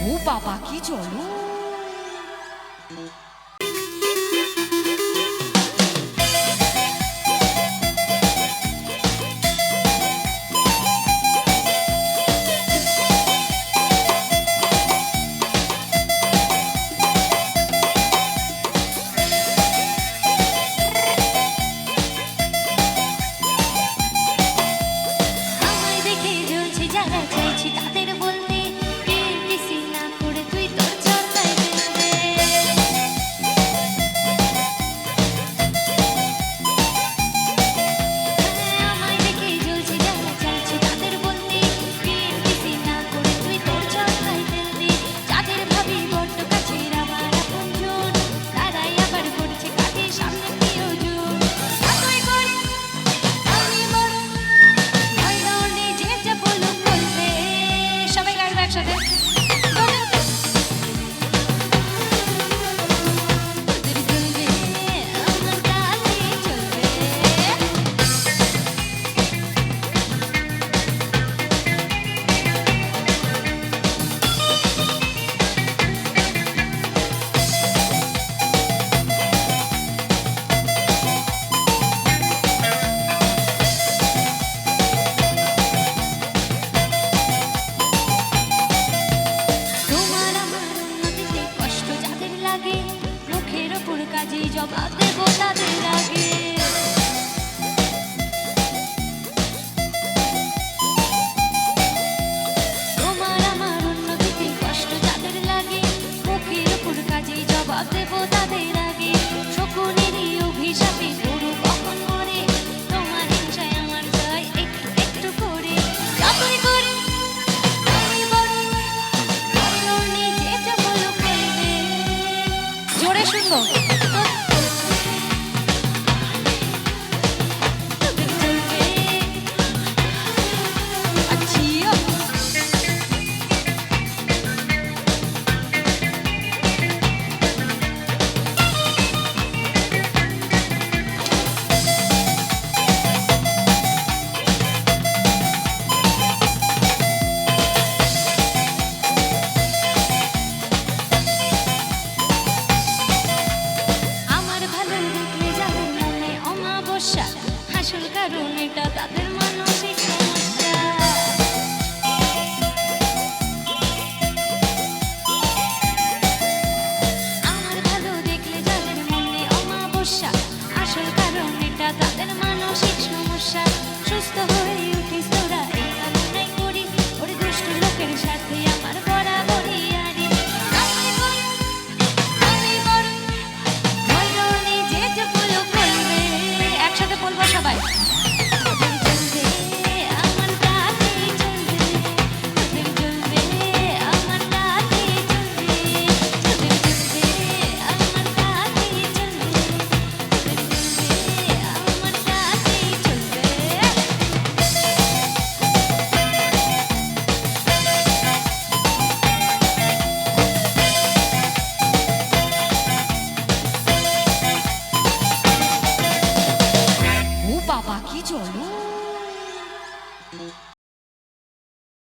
ও বাবা কি চলো। জবাব দেবো তাদের আগে। তোমার আমার উন্নতিতে কষ্ট যাদের লাগে, মুখের উপর কাজে জবাব দেবো তাদের আগে। শকুনেরই অভিশাপে গরু কখন মরে, তোমার হিংসায় আমার জয় একটু একটু করে। যতই করে আমি বড়, নিজে যা বলো করবে। জোরে শুনবো।